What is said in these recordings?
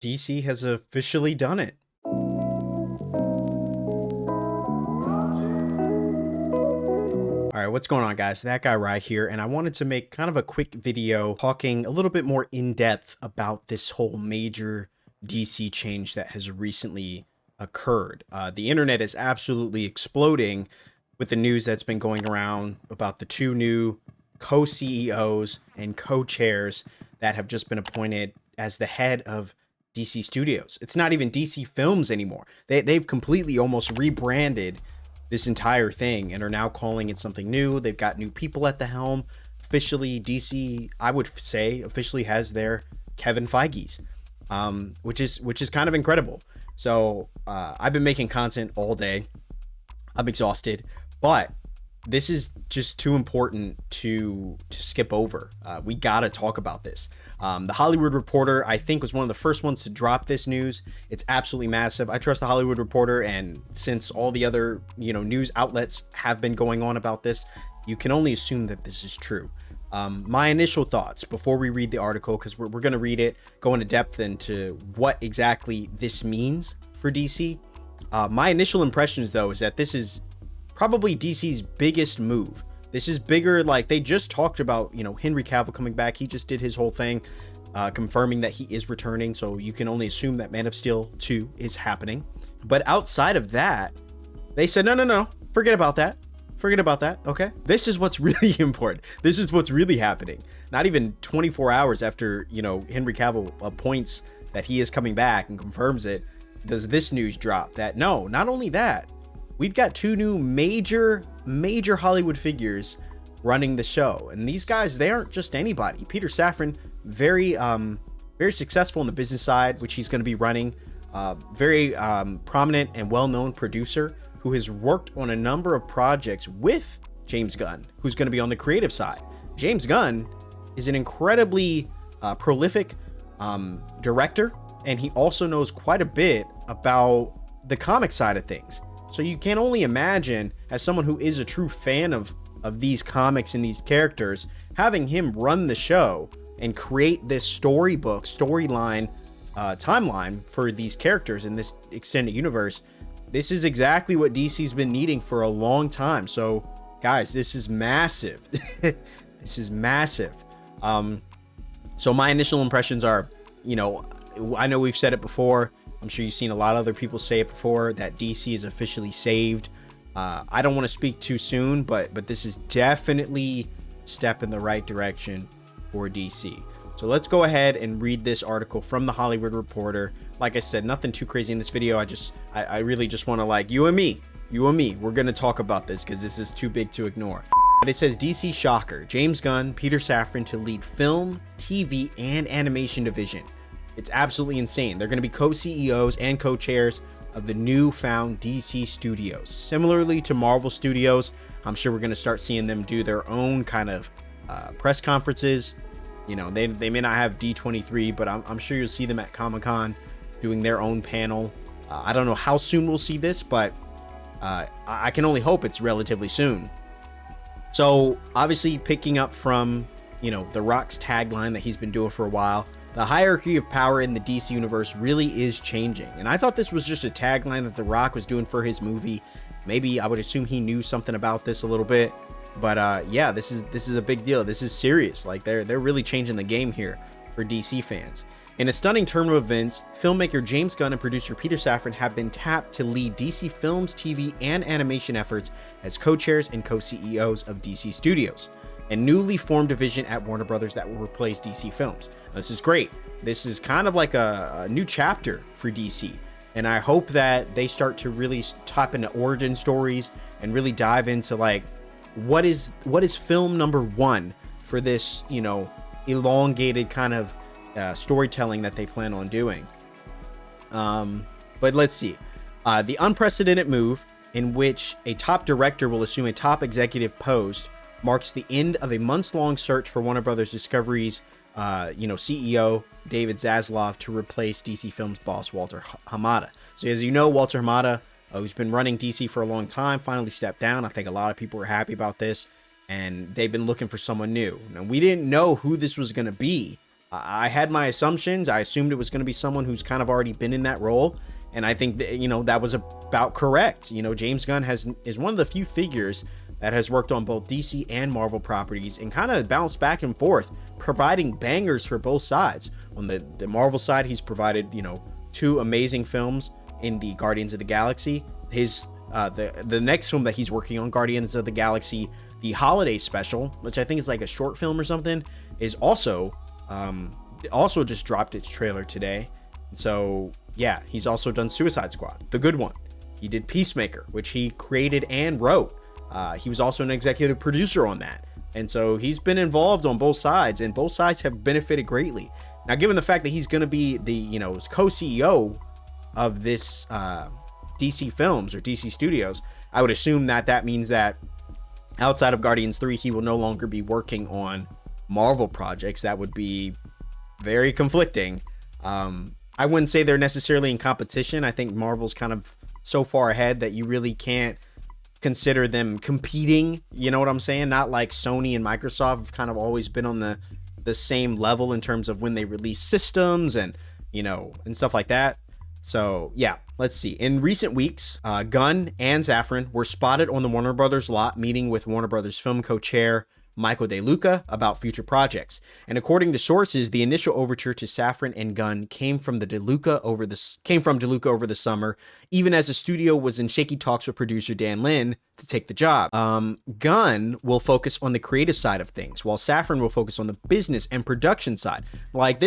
DC has officially done it. All right, what's going on, guys? That guy right here, and I wanted to make kind of a quick video talking a little bit more in depth about this whole major DC change that has recently occurred. The internet is absolutely exploding with the news that's been going around about the two new co-CEOs and co-chairs that have just been appointed as the head of DC Studios. It's not even DC Films anymore. They've completely almost rebranded this entire thing and are now calling it something new. They've got new people at the helm. Officially, DC, I would say, officially has their Kevin Feige's, which is kind of incredible. So I've been making content all day. I'm exhausted, but this is just too important to skip over. We gotta talk about this. The Hollywood Reporter, I think, was one of the first ones to drop this news. It's absolutely massive. I trust the Hollywood Reporter, and since all the other news outlets have been going on about this, you can only assume that this is true. My initial thoughts before we read the article, because we're going to read it, go into depth into what exactly this means for DC. My initial impressions, though, is that this is probably DC's biggest move. This is bigger. Like, they just talked about, Henry Cavill coming back. He just did his whole thing, confirming that he is returning. So you can only assume that Man of Steel 2 is happening. But outside of that, they said, no, forget about that. Forget about that. Okay. This is what's really important. This is what's really happening. Not even 24 hours after, Henry Cavill appoints that he is coming back and confirms it, does this news drop that no, not only that, we've got two new major Hollywood figures running the show. And these guys, they aren't just anybody. Peter Safran, very successful on the business side, which he's going to be running. Very prominent and well-known producer who has worked on a number of projects with James Gunn, who's going to be on the creative side. James Gunn is an incredibly prolific director, and he also knows quite a bit about the comic side of things. So you can only imagine, as someone who is a true fan of these comics and these characters, having him run the show and create this storyline, timeline for these characters in this extended universe. This is exactly what DC's been needing for a long time. So, guys, this is massive. This is massive. So my initial impressions are, I know we've said it before. I'm sure you've seen a lot of other people say it before, that DC is officially saved. I don't want to speak too soon, but this is definitely a step in the right direction for DC. So let's go ahead and read this article from the Hollywood Reporter. Like I said, nothing too crazy in this video. I really just want to, you and me, we're going to talk about this because this is too big to ignore. But it says, DC shocker, James Gunn, Peter Safran to lead film, TV, and animation division. It's absolutely insane. They're going to be co-CEOs and co-chairs of the newfound DC Studios. Similarly to Marvel Studios, I'm sure we're going to start seeing them do their own kind of press conferences. They may not have D23, but I'm sure you'll see them at Comic-Con doing their own panel. I don't know how soon we'll see this, but I can only hope it's relatively soon. So obviously picking up from, The Rock's tagline that he's been doing for a while, the hierarchy of power in the DC universe really is changing. And I thought this was just a tagline that The Rock was doing for his movie. Maybe I would assume he knew something about this a little bit. But yeah, this is a big deal. This is serious. They're really changing the game here for DC fans. In a stunning turn of events, filmmaker James Gunn and producer Peter Safran have been tapped to lead DC Films, TV, and animation efforts as co-chairs and co-CEOs of DC Studios, a newly formed division at Warner Brothers that will replace DC Films. This is great. This is kind of like a new chapter for DC. And I hope that they start to really tap into origin stories and really dive into what is film number one for this, elongated kind of storytelling that they plan on doing. But let's see. The unprecedented move in which a top director will assume a top executive post marks the end of a months-long search for Warner Brothers Discovery's, CEO David Zaslav to replace DC Films boss Walter Hamada. So as you know, Walter Hamada, who's been running DC for a long time, finally stepped down. I think a lot of people were happy about this, and they've been looking for someone new. Now, we didn't know who this was going to be I had my assumptions. I assumed it was going to be someone who's kind of already been in that role. And I think that, that was about correct. James Gunn is one of the few figures that has worked on both DC and Marvel properties and kind of bounced back and forth, providing bangers for both sides. On the Marvel side, he's provided, 2 amazing films in the Guardians of the Galaxy. His the next film that he's working on, Guardians of the Galaxy, the holiday special, which I think is like a short film or something, is also just dropped its trailer today. So yeah, he's also done Suicide Squad, the good one. He did Peacemaker, which he created and wrote. He was also an executive producer on that. And so he's been involved on both sides, and both sides have benefited greatly. Now, given the fact that he's going to be the, co-CEO of this DC Films or DC Studios, I would assume that means that outside of Guardians 3, he will no longer be working on Marvel projects. That would be very conflicting. I wouldn't say they're necessarily in competition. I think Marvel's kind of so far ahead that you really can't consider them competing. You know what I'm saying? Not like Sony and Microsoft have kind of always been on the same level in terms of when they release systems and, and stuff like that. So yeah, let's see. In recent weeks, Gunn and Safran were spotted on the Warner Brothers lot, meeting with Warner Brothers film co-chair Michael DeLuca about future projects. And according to sources, the initial overture to Safran and Gunn came from DeLuca over the summer, even as the studio was in shaky talks with producer Dan Lin to take the job. Gunn will focus on the creative side of things, while Safran will focus on the business and production side. Like,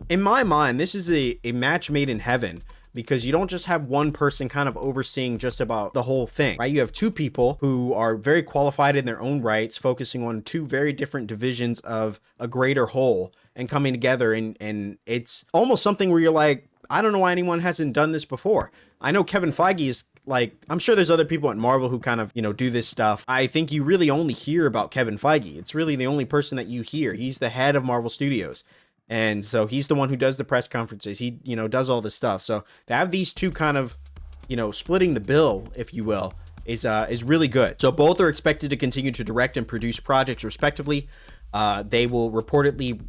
in my mind, this is a match made in heaven, because you don't just have one person kind of overseeing just about the whole thing, right? You have 2 people who are very qualified in their own rights, focusing on 2 very different divisions of a greater whole and coming together. And it's almost something where you're like, I don't know why anyone hasn't done this before. I know Kevin Feige is like, I'm sure there's other people at Marvel who kind of, do this stuff. I think you really only hear about Kevin Feige. It's really the only person that you hear. He's the head of Marvel Studios. And so he's the one who does the press conferences. He, does all this stuff. So to have these 2 kind of, splitting the bill, if you will, is really good. So both are expected to continue to direct and produce projects respectively. They will reportedly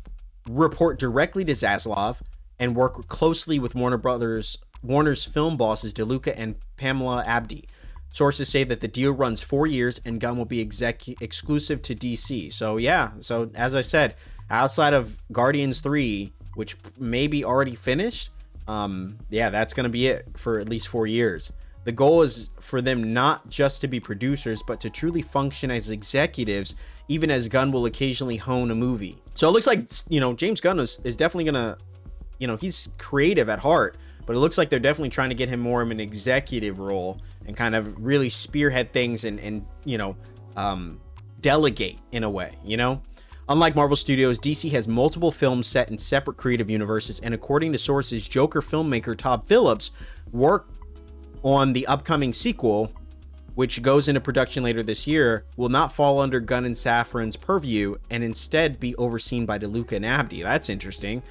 report directly to Zaslav and work closely with Warner's film bosses DeLuca and Pamela Abdi. Sources say that the deal runs 4 years and Gunn will be exclusive to DC. So yeah, so as I said, outside of Guardians 3, which may be already finished, that's going to be it for at least 4 years. The goal is for them not just to be producers, but to truly function as executives, even as Gunn will occasionally hone a movie. So it looks like, James Gunn is definitely going to, he's creative at heart, but it looks like they're definitely trying to get him more of an executive role and kind of really spearhead things and delegate in a way, Unlike Marvel Studios, DC has multiple films set in separate creative universes, and according to sources, Joker filmmaker Todd Phillips work on the upcoming sequel, which goes into production later this year, will not fall under Gunn and Safran's purview and instead be overseen by DeLuca and Abdi. That's interesting.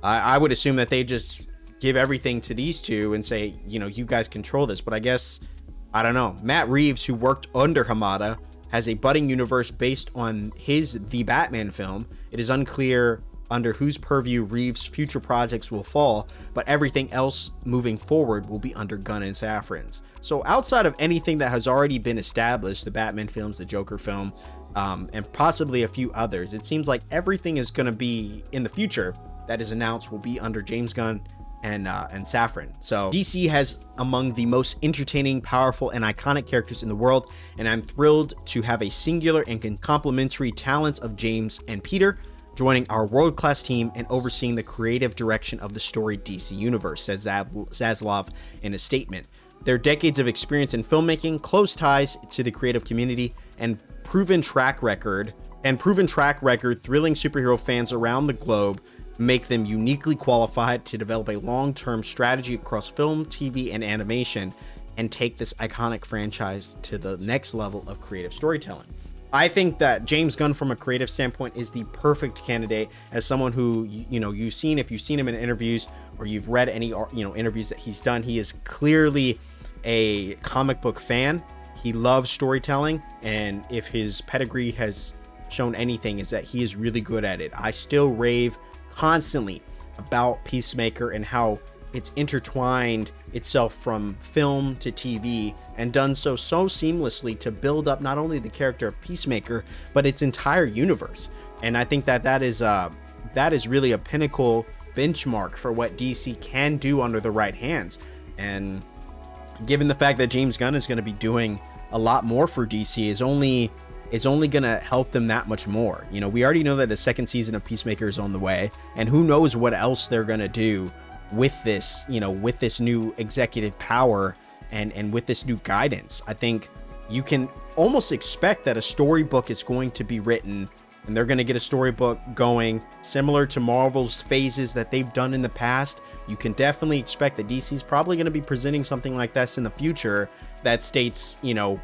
I would assume that they just give everything to these 2 and say, you guys control this, but I guess, I don't know. Matt Reeves, who worked under Hamada, has a budding universe based on his The Batman film. It is unclear under whose purview Reeves' future projects will fall, but everything else moving forward will be under Gunn and Safran's. So outside of anything that has already been established, the Batman films, the Joker film, and possibly a few others, it seems like everything is going to be in the future that is announced will be under James Gunn and Safran. So DC has among the most entertaining, powerful, and iconic characters in the world, and I'm thrilled to have a singular and complementary talents of James and Peter joining our world-class team and overseeing the creative direction of the storied DC universe, says Zaslav in a statement. Their decades of experience in filmmaking, close ties to the creative community, and proven track record thrilling superhero fans around the globe make them uniquely qualified to develop a long-term strategy across film, TV, and animation and take this iconic franchise to the next level of creative storytelling. I think that James Gunn, from a creative standpoint, is the perfect candidate as someone who, you've seen, if you've seen him in interviews or you've read any, interviews that he's done, he is clearly a comic book fan. He loves storytelling, and if his pedigree has shown anything, is that he is really good at it. I still rave constantly about Peacemaker and how it's intertwined itself from film to TV and done so seamlessly to build up not only the character of Peacemaker, but its entire universe. And I think that is really a pinnacle benchmark for what DC can do under the right hands. And given the fact that James Gunn is going to be doing a lot more for DC is only going to help them that much more. You know, we already know that the second season of Peacemaker is on the way, and who knows what else they're going to do with this, you know, with this new executive power and with this new guidance. I think you can almost expect that a storybook is going to be written, and they're going to get a storybook going similar to Marvel's phases that they've done in the past. You can definitely expect that DC is probably going to be presenting something like this in the future that states, you know,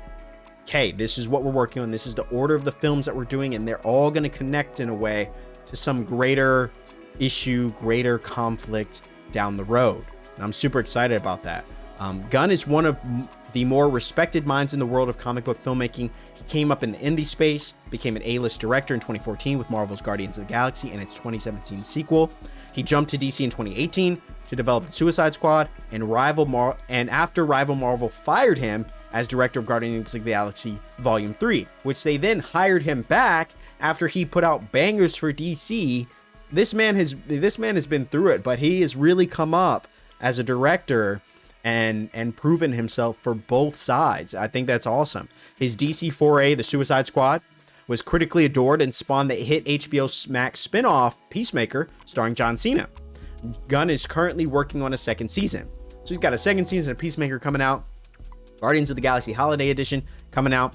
okay, this is what we're working on. This is the order of the films that we're doing, and they're all going to connect in a way to some greater issue, greater conflict down the road. And I'm super excited about that. Gunn is one of the more respected minds in the world of comic book filmmaking. He came up in the indie space, became an A-list director in 2014 with Marvel's Guardians of the Galaxy and its 2017 sequel. He jumped to DC in 2018 to develop the Suicide Squad, and after rival Marvel fired him as director of Guardians of the Galaxy Volume 3, which they then hired him back after he put out bangers for DC. This man has been through it, but he has really come up as a director and proven himself for both sides. I think that's awesome. His DC foray, The Suicide Squad, was critically adored and spawned the hit HBO Max spin-off Peacemaker, starring John Cena. Gunn is currently working on a second season. So he's got a second season of Peacemaker coming out, Guardians of the Galaxy Holiday Edition coming out,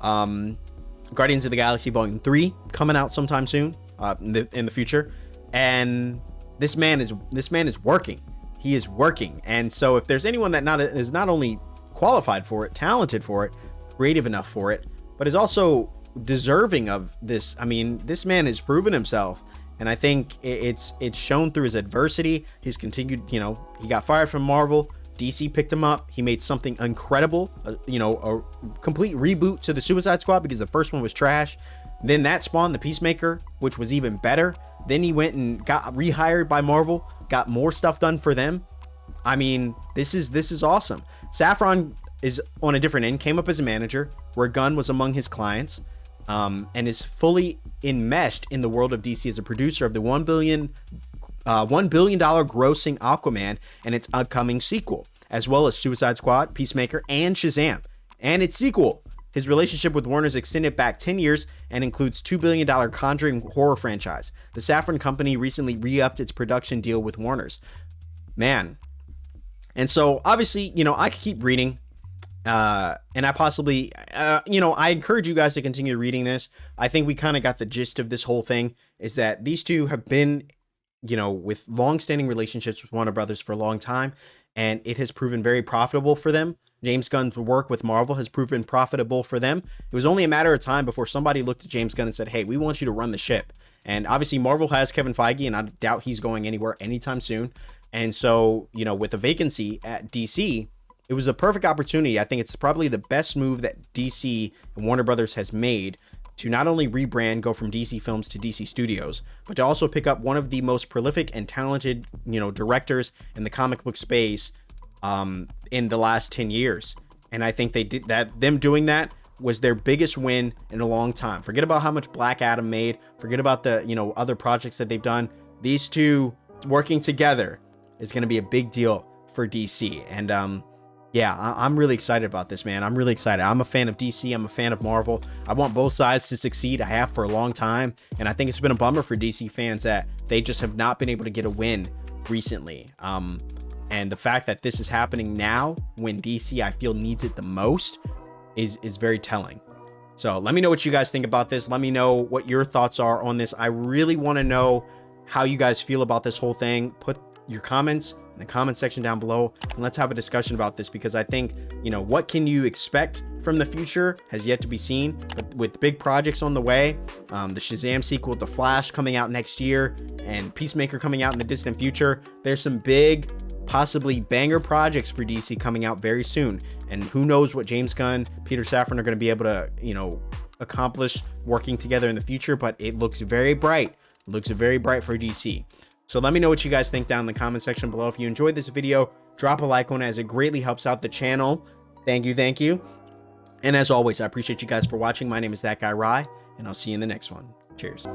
Guardians of the Galaxy Volume 3 coming out sometime soon, in the future. And this man is working. He is working. And so if there's anyone that is not only qualified for it, talented for it, creative enough for it, but is also deserving of this, I mean, this man has proven himself. And I think it's shown through his adversity. He's continued, you know, he got fired from Marvel. DC picked him up. He made something incredible, a complete reboot to the Suicide Squad because the first one was trash. Then that spawned the Peacemaker, which was even better. Then he went and got rehired by Marvel, got more stuff done for them. I mean, this is awesome. Safran is on a different end, came up as a manager where Gunn was among his clients, and is fully enmeshed in the world of DC as a producer of the $1 billion grossing Aquaman and its upcoming sequel, as well as Suicide Squad, Peacemaker, and Shazam, and its sequel. His relationship with Warner's extended back 10 years and includes $2 billion Conjuring horror franchise. The Safran company recently re-upped its production deal with Warner's. Man. And so, obviously, you know, I could keep reading. And I possibly, I encourage you guys to continue reading this. I think we kind of got the gist of this whole thing, is that these two have been, you know, with long-standing relationships with Warner Brothers for a long time, and it has proven very profitable for them. James Gunn's work with Marvel has proven profitable for them. It was only a matter of time before somebody looked at James Gunn and said, hey, we want you to run the ship. And obviously Marvel has Kevin Feige, and I doubt he's going anywhere anytime soon. And so, you know, with a vacancy at DC, it was a perfect opportunity. I think it's probably the best move that DC and Warner Brothers has made to not only rebrand, go from DC Films to DC Studios, but to also pick up one of the most prolific and talented, you know, directors in the comic book space in the last 10 years. And I think they did that. Them doing that was their biggest win in a long time. Forget about how much Black Adam made. Forget about the, you know, other projects that they've done. These two working together is going to be a big deal for DC. And yeah, I'm really excited about this, man. I'm really excited. I'm a fan of DC. I'm a fan of Marvel. I want both sides to succeed. I have for a long time. And I think it's been a bummer for DC fans that they just have not been able to get a win recently. And the fact that this is happening now when DC, I feel, needs it the most is very telling. So let me know what you guys think about this. Let me know what your thoughts are on this. I really want to know how you guys feel about this whole thing. Put your comments in the comment section down below, and let's have a discussion about this, because I think, you know, what can you expect from the future has yet to be seen. But with big projects on the way, the Shazam sequel, The Flash coming out next year, and Peacemaker coming out in the distant future, there's some big, possibly banger projects for DC coming out very soon. And who knows what James Gunn, Peter Safran are going to be able to, you know, accomplish working together in the future, but it looks very bright. Looks very bright for DC. So let me know what you guys think down in the comment section below. If you enjoyed this video, drop a like on it as it greatly helps out the channel. Thank you, thank you. And as always, I appreciate you guys for watching. My name is That Guy Rye, and I'll see you in the next one. Cheers.